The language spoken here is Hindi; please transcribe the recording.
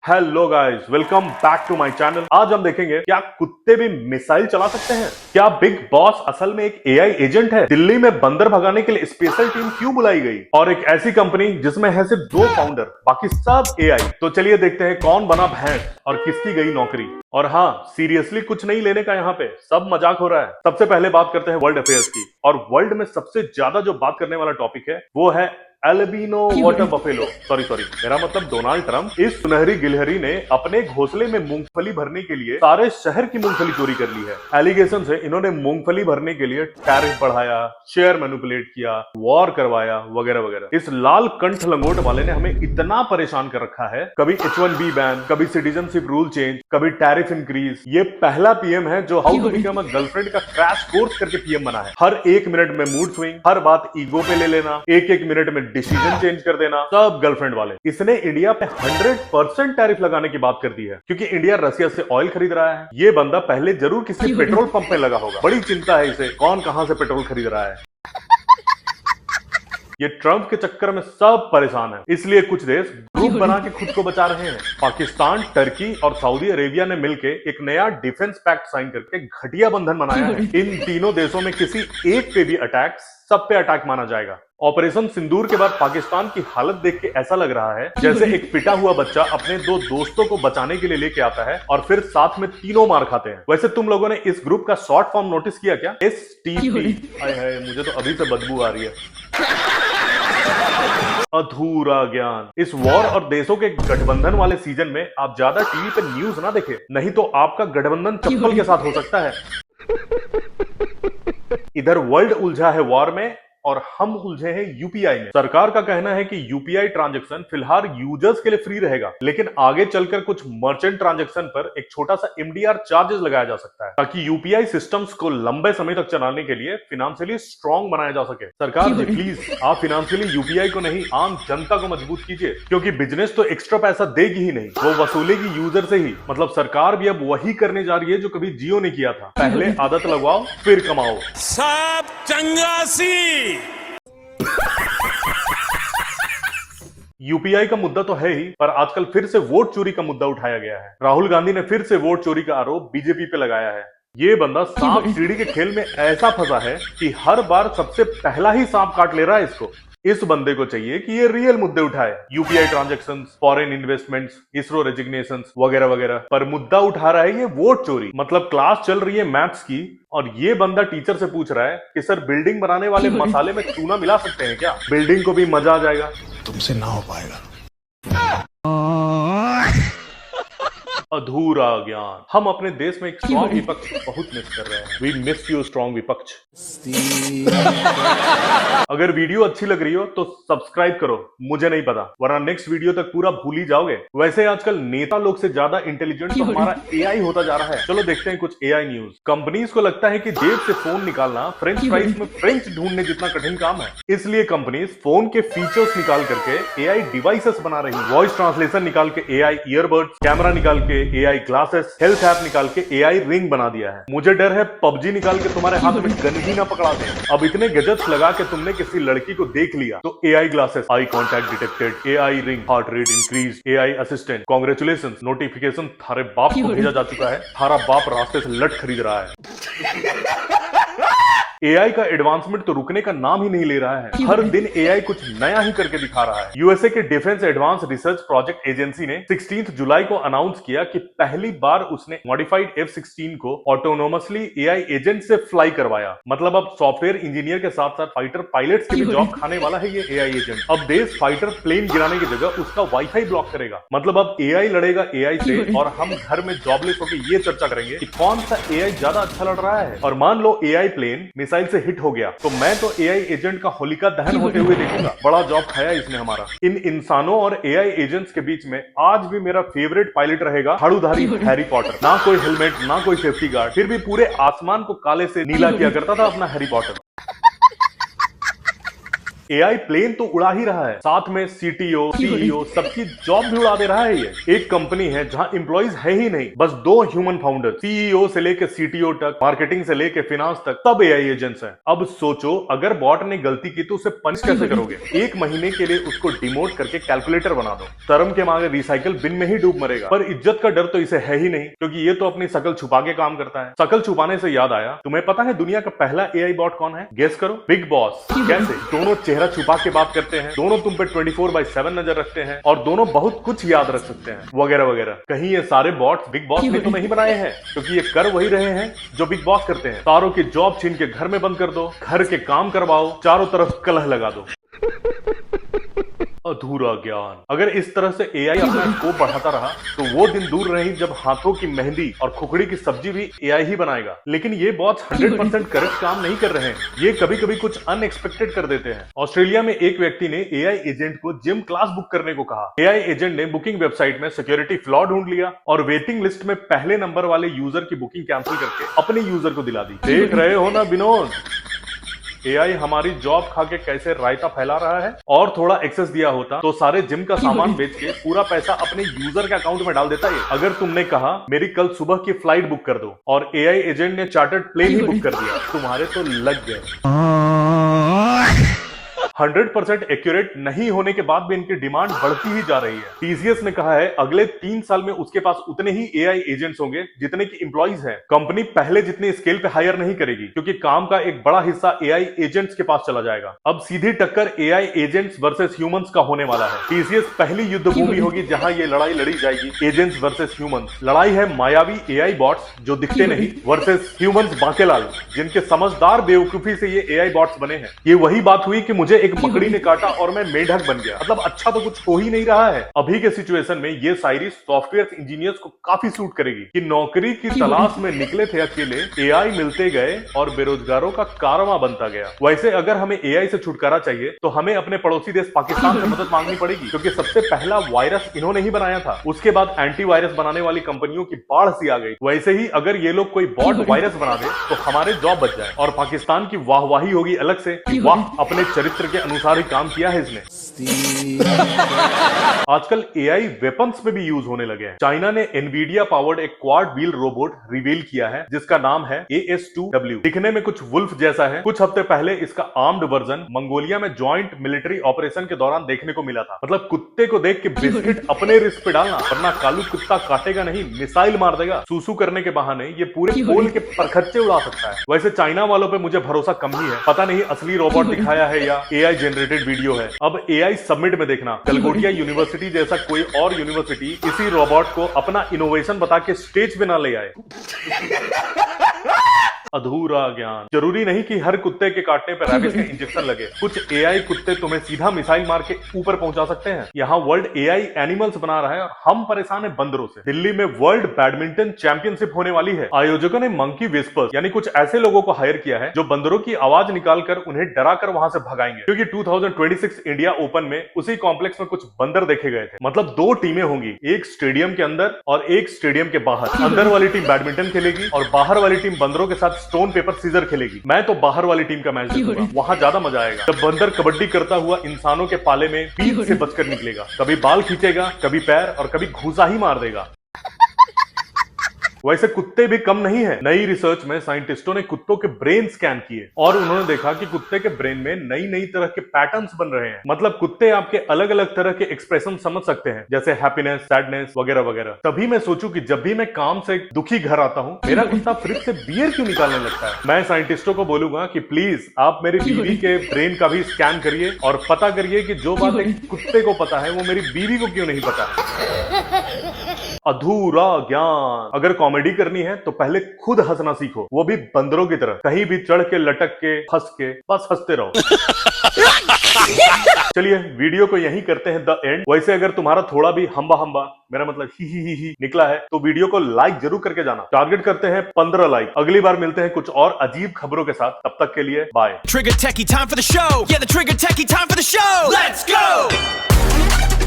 Hello guys, welcome back to my channel. आज हम देखेंगे क्या कुत्ते भी मिसाइल चला सकते हैं। क्या बिग बॉस असल में एक एआई एजेंट है। दिल्ली में बंदर भगाने के लिए स्पेशल टीम क्यों बुलाई गई, और एक ऐसी कंपनी जिसमें है सिर्फ 2 फाउंडर, बाकी सब एआई। तो चलिए देखते हैं कौन बना भैंस और किसकी गई नौकरी। और हाँ, सीरियसली कुछ नहीं लेने का, यहाँ पे सब मजाक हो रहा है। सबसे पहले बात करते हैं वर्ल्ड अफेयर्स की, और वर्ल्ड में सबसे ज्यादा जो बात करने वाला टॉपिक है वो है एल्बिनो वाटर बफेलो। सॉरी मेरा मतलब डोनाल्ड ट्रंप। इस सुनहरी गिलहरी ने अपने घोंसले में मूंगफली भरने के लिए सारे शहर की मूंगफली चोरी कर ली है। एलिगेशन है इन्होंने मूंगफली भरने के लिए टैरिफ बढ़ाया, शेयर मैनिपुलेट किया, वॉर करवाया, वगैरह वगैरह। इस लाल कंठ लंगोट वाले ने हमें इतना परेशान कर रखा है, कभी H1B बैन, कभी सिटीजनशिप रूल चेंज, कभी टैरिफ इंक्रीज। ये पहला पीएम है जो how to become a girlfriend का क्रैश कोर्स करके पीएम बना है। हर 1 मिनट में मूड स्विंग, हर बात ईगो पे ले लेना, एक मिनट में डिसीजन चेंज कर देना, सब गर्लफ्रेंड वाले। इसने इंडिया पे 100% टैरिफ लगाने की बात कर दी है, क्योंकि इंडिया रसिया से ऑयल खरीद रहा है। ये बंदा पहले जरूर किसी पेट्रोल पंप में लगा होगा। बड़ी चिंता है इसे कौन कहां से पेट्रोल खरीद रहा है। ये ट्रंप के चक्कर में सब परेशान है, इसलिए कुछ देश ग्रुप बना के खुद को बचा रहे हैं। पाकिस्तान, टर्की और सऊदी अरेबिया ने मिलकर एक नया डिफेंस पैक्ट साइन करके घटिया बंधन बनाया है। इन तीनों देशों में किसी एक पे भी अटैक सब पे अटैक माना जाएगा। ऑपरेशन सिंदूर के बाद पाकिस्तान की हालत देख के ऐसा लग रहा है जैसे एक पिटा हुआ बच्चा अपने 2 दोस्तों को बचाने के लिए लेके आता है और फिर साथ में तीनों मार खाते हैं। वैसे तुम लोगों ने इस ग्रुप का शॉर्ट फॉर्म नोटिस किया क्या? STP। हाय मुझे तो अभी से बदबू आ रही है। अधूरा ज्ञान। इस वॉर और देशों के गठबंधन वाले सीजन में आप ज्यादा टीवी पे न्यूज ना देखें, नहीं तो आपका गठबंधन चप्पल के साथ हो सकता है। इधर वर्ल्ड उलझा है वॉर में और हम उलझे हैं यूपीआई में। सरकार का कहना है कि यूपीआई ट्रांजैक्शन फिलहाल यूजर्स के लिए फ्री रहेगा, लेकिन आगे चलकर कुछ मर्चेंट ट्रांजैक्शन पर एक छोटा सा MDR चार्जेस लगाया जा सकता है, ताकि यूपीआई सिस्टम्स को लंबे समय तक चलाने के लिए फिनेंशियली स्ट्रांग बनाया जा सके। सरकार जी प्लीज आप फिनेंशियली यूपीआई को नहीं, आम जनता को मजबूत कीजिए, क्योंकि बिजनेस तो एक्स्ट्रा पैसा देगी ही नहीं, वो वसूलेगी यूजर से ही। मतलब सरकार भी अब वही करने जा रही है जो कभी जियो ने किया था, पहले आदत लगवाओ फिर कमाओ। सब चंगासी। यूपीआई का मुद्दा तो है ही, पर आजकल फिर से वोट चोरी का मुद्दा उठाया गया है। राहुल गांधी ने फिर से वोट चोरी का आरोप बीजेपी पे लगाया है। ये बंदा सांप सीढ़ी के खेल में ऐसा फंसा है कि हर बार सबसे पहला ही सांप काट ले रहा है इसको। इस बंदे को चाहिए कि ये रियल मुद्दे उठाए, UPI transactions, foreign investments, ISRO resignations, वगैरह वगैरह। पर मुद्दा उठा रहा है ये वोट चोरी। मतलब क्लास चल रही है मैथ्स की और ये बंदा टीचर से पूछ रहा है कि सर बिल्डिंग बनाने वाले मसाले में चूना मिला सकते हैं क्या? बिल्डिंग को भी मजा आ जाएगा। तुमसे ना हो पाएगा। अधूरा ज्ञान। हम अपने देश में एक स्ट्रॉन्ग विपक्ष बहुत मिस कर रहे हैं। वी मिस यू स्ट्रॉन्ग विपक्ष। अगर वीडियो अच्छी लग रही हो तो सब्सक्राइब करो, मुझे नहीं पता, वरना नेक्स्ट वीडियो तक पूरा भूल ही जाओगे। वैसे आजकल नेता लोग से ज्यादा इंटेलिजेंट तो हमारा एआई होता जा रहा है। चलो देखते हैं कुछ एआई न्यूज। कंपनीज को लगता है कि जेब से फोन निकालना फ्रेंच फ्राइज में फ्रेंच ढूंढने जितना कठिन काम है, इसलिए कंपनीज फोन के फीचर्स निकाल करके एआई डिवाइसेस बना रही है। वॉइस ट्रांसलेशन निकाल के एआई ईयरबड्स, कैमरा निकाल के एआई ग्लासेस, हेल्थ ऐप निकाल के एआई रिंग बना दिया है। मुझे डर है पबजी निकाल के तुम्हारे हाथ में गन ही ना पकड़ा दे। अब इतने गैजेट्स लगा के तुमने किसी लड़की को देख लिया तो AI glasses, eye contact detected, AI ring, heart rate increase, AI assistant, congratulation, notification थारे बाप को भेजा जा चुका है, थारा बाप रास्ते से लट खरीद रहा है। एआई का एडवांसमेंट तो रुकने का नाम ही नहीं ले रहा है। हर दिन एआई कुछ नया ही करके दिखा रहा है। यूएसए के defence advance research project agency ने 16 जुलाई को अनाउंस किया कि पहली बार उसने मॉडिफाइड F-16 को ऑटोनोमसली एआई एजेंट से फ्लाई करवाया। मतलब अब सॉफ्टवेयर इंजीनियर के साथ साथ फाइटर पायलट्स की भी जॉब खाने वाला है ये एआई एजेंट। अब देश फाइटर प्लेन गिराने की जगह उसका वाईफाई ब्लॉक करेगा। मतलब अब एआई लड़ेगा एआई से, और हम घर में जॉबलेस होकर ये चर्चा करेंगे कि कौन सा एआई ज्यादा अच्छा लड़ रहा है। और मान लो एआई प्लेन मिसाइल से हिट हो गया तो मैं तो एआई एजेंट का होलिका दहन होते हुए देखूंगा। बड़ा जॉब खाया इसने हमारा। इन इंसानों और एआई एजेंट्स के बीच में आज भी मेरा फेवरेट पायलट रहेगा हाड़ूधारी हैरी पॉटर। ना कोई हेलमेट, ना कोई सेफ्टी गार्ड, फिर भी पूरे आसमान को काले से नीला किया करता था अपना हैरी पॉटर। एआई प्लेन तो उड़ा ही रहा है, साथ में सीटीओ, सीईओ सबकी जॉब भी उड़ा दे रहा है। ये एक कंपनी है जहां एम्प्लॉइज है ही नहीं, बस 2 ह्यूमन फाउंडर, सीईओ से लेके सीटीओ तक, मार्केटिंग से लेके फाइनेंस तक, सब एआई एजेंट्स हैं। अब सोचो अगर बॉट ने गलती की तो उसे पनिश कैसे करोगे? 1 महीने के लिए उसको डिमोट करके कैलकुलेटर बना दो, शर्म के मारे रिसाइकल बिन में ही डूब मरेगा। पर इज्जत का डर तो इसे है ही नहीं, क्योंकि ये तो अपनी शकल छुपा के काम करता है। शकल छुपाने से याद आया, तुम्हें पता है दुनिया का पहला एआई बॉट कौन है? गेस करो। Big boss. कैसे? दोनों चेहरा छुपा के बात करते हैं, दोनों तुम पे 24/7 नजर रखते हैं और दोनों बहुत कुछ याद रख सकते हैं, वगैरह वगैरह। कहीं ये सारे बॉट्स बिग बॉस ने तो नहीं बनाए हैं? क्योंकि ये कर वही रहे हैं जो बिग बॉस करते हैं। सारों की जॉब छीन के घर में बंद कर दो, घर के काम करवाओ, चारों तरफ कलह लगा दो। अधूरा ज्ञान। अगर इस तरह से एआई अपना स्कोप बढ़ाता रहा तो वो दिन दूर नहीं जब हाथों की मेहंदी और खुखड़ी की सब्जी भी एआई ही बनाएगा। लेकिन ये बॉट्स 100% करेक्ट काम नहीं कर रहे हैं, ये कभी कभी कुछ अनएक्सपेक्टेड कर देते हैं। ऑस्ट्रेलिया में एक व्यक्ति ने एआई एजेंट को जिम क्लास बुक करने को कहा। एआई एजेंट ने बुकिंग वेबसाइट में सिक्योरिटी फ्लॉ ढूंढ लिया और वेटिंग लिस्ट में पहले नंबर वाले यूजर की बुकिंग कैंसिल करके अपने यूजर को दिला दी। देख रहे हो ना विनोद, एआई हमारी जॉब खा के कैसे रायता फैला रहा है। और थोड़ा एक्सेस दिया होता तो सारे जिम का सामान बेच के पूरा पैसा अपने यूजर के अकाउंट में डाल देता है। अगर तुमने कहा मेरी कल सुबह की फ्लाइट बुक कर दो और एआई एजेंट ने चार्टर्ड प्लेन ही बुक कर दिया, तुम्हारे तो लग गए। 100% एक्यूरेट नहीं होने के बाद भी इनकी डिमांड बढ़ती ही जा रही है। टीसीएस ने कहा है अगले 3 साल में उसके पास उतने ही एआई एजेंट्स होंगे जितने की एम्प्लॉइज हैं। कंपनी पहले जितनी स्केल पे हायर नहीं करेगी, क्योंकि काम का एक बड़ा हिस्सा एआई एजेंट्स के पास चला जाएगा। अब सीधी टक्कर एआई एजेंट्स वर्सेस ह्यूमंस का होने वाला है। टीसीएस पहली युद्ध भूमि होगी जहां ये लड़ाई लड़ी जाएगी, एजेंट्स वर्सेस ह्यूमंस। लड़ाई है मायावी एआई बॉट्स जो दिखते नहीं वर्सेस ह्यूमंस बांकेलाल जिनके समझदार बेवकूफी से ये एआई बॉट्स बने हैं। ये वही बात हुई कि मुझे एक मकड़ी ने काटा और मैं मेढक बन गया। मतलब अच्छा तो कुछ हो ही नहीं रहा है। अभी के सिचुएशन में ये शायरी सॉफ्टवेयर इंजीनियर्स को काफी सूट करेगी कि नौकरी की तलाश में निकले थे अकेले, एआई मिलते गए और बेरोजगारों का कारवां बनता गया। वैसे अगर हमें एआई से छुटकारा चाहिए तो हमें अपने पड़ोसी देश पाकिस्तान से मदद मांगनी पड़ेगी, क्योंकि सबसे पहला वायरस इन्होंने ही बनाया था। उसके बाद एंटीवायरस बनाने वाली कंपनियों की बाढ़ सी आ गई। वैसे ही अगर ये लोग कोई बॉट वायरस बना दे तो हमारे जॉब बच जाए और पाकिस्तान की वाहवाही होगी अलग से कि वाह, अपने चरित्र के अनुसार काम किया है इसने। आजकल एआई वेपन्स में भी यूज होने लगे हैं। चाइना ने एनवीडिया पावर्ड एक क्वाड व्हील रोबोट रिवील किया है जिसका नाम है AS2W। दिखने में कुछ वुल्फ जैसा है। कुछ हफ्ते पहले इसका आर्म्ड वर्जन मंगोलिया में ज्वाइंट मिलिट्री ऑपरेशन के दौरान देखने को मिला था। मतलब कुत्ते को देख के बिस्किट अपने रिस्क पे डालना, वरना कालू कुत्ता काटेगा नहीं, मिसाइल मार देगा। सूसू करने के बहाने ये पूरे पोल के परखच्चे उड़ा सकता है। वैसे चाइना वालों पे मुझे भरोसा कम ही है। पता नहीं असली रोबोट दिखाया है या एआई जनरेटेड वीडियो है। अब एआई समिट में देखना गलगोटिया यूनिवर्सिटी जैसा कोई और यूनिवर्सिटी इसी रोबोट को अपना इनोवेशन बता के स्टेज पे ना ले आए। अधूरा ज्ञान। जरूरी नहीं कि हर कुत्ते के काटने पर रैबिस का इंजेक्शन लगे। कुछ एआई कुत्ते तुम्हें सीधा मिसाइल मार के ऊपर पहुंचा सकते हैं। यहाँ वर्ल्ड एआई एनिमल्स बना रहा है और हम परेशान है बंदरों से। दिल्ली में वर्ल्ड बैडमिंटन चैंपियनशिप होने वाली है। आयोजकों ने मंकी विस्पर्स यानी कुछ ऐसे लोगों को हायर किया है जो बंदरों की आवाज निकालकर उन्हें डराकर वहां से भगाएंगे, क्योंकि 2026 इंडिया ओपन में उसी कॉम्प्लेक्स में कुछ बंदर देखे गए थे। मतलब 2 टीमें होंगी, एक स्टेडियम के अंदर और एक स्टेडियम के बाहर। अंदर वाली टीम बैडमिंटन खेलेगी और बाहर वाली टीम बंदरों के साथ स्टोन पेपर सीजर खेलेगी। मैं तो बाहर वाली टीम का मैच देखूंगा, वहां ज्यादा मजा आएगा। जब बंदर कबड्डी करता हुआ इंसानों के पाले में पीठ से बचकर निकलेगा, कभी बाल खींचेगा, कभी पैर और कभी घूसा ही मार देगा। वैसे कुत्ते भी कम नहीं है। नई रिसर्च में साइंटिस्टों ने कुत्तों के ब्रेन स्कैन किए और उन्होंने देखा कि कुत्ते के ब्रेन में नई नई तरह के पैटर्न्स बन रहे हैं। मतलब कुत्ते आपके अलग अलग तरह के एक्सप्रेशन समझ सकते हैं, जैसे हैप्पीनेस, सैडनेस वगैरह वगैरह। तभी मैं सोचूं कि जब भी मैं काम से दुखी घर आता हूं, मेरा कुत्ता फ्रिज से बियर क्यों निकालने लगता है। मैं साइंटिस्टों को बोलूंगा कि प्लीज आप मेरी बीवी के ब्रेन का भी स्कैन करिए और पता करिए कि जो बात एक कुत्ते को पता है वो मेरी बीवी को क्यों नहीं पता है। अधूरा ज्ञान। अगर कॉमेडी करनी है तो पहले खुद हंसना सीखो, वो भी बंदरों की तरह, कहीं भी चढ़ के लटक के हंस के, बस हंसते रहो। चलिए वीडियो को यहीं करते हैं द एंड। वैसे अगर तुम्हारा थोड़ा भी हम्बा मेरा मतलब ही निकला है तो वीडियो को लाइक जरूर करके जाना। टारगेट करते हैं 15 लाइक। अगली बार मिलते हैं कुछ और अजीब खबरों के साथ। तब तक के लिए bye. Trigger Techie, time for the show. Yeah, the Trigger Techie, time for the show. Let's go.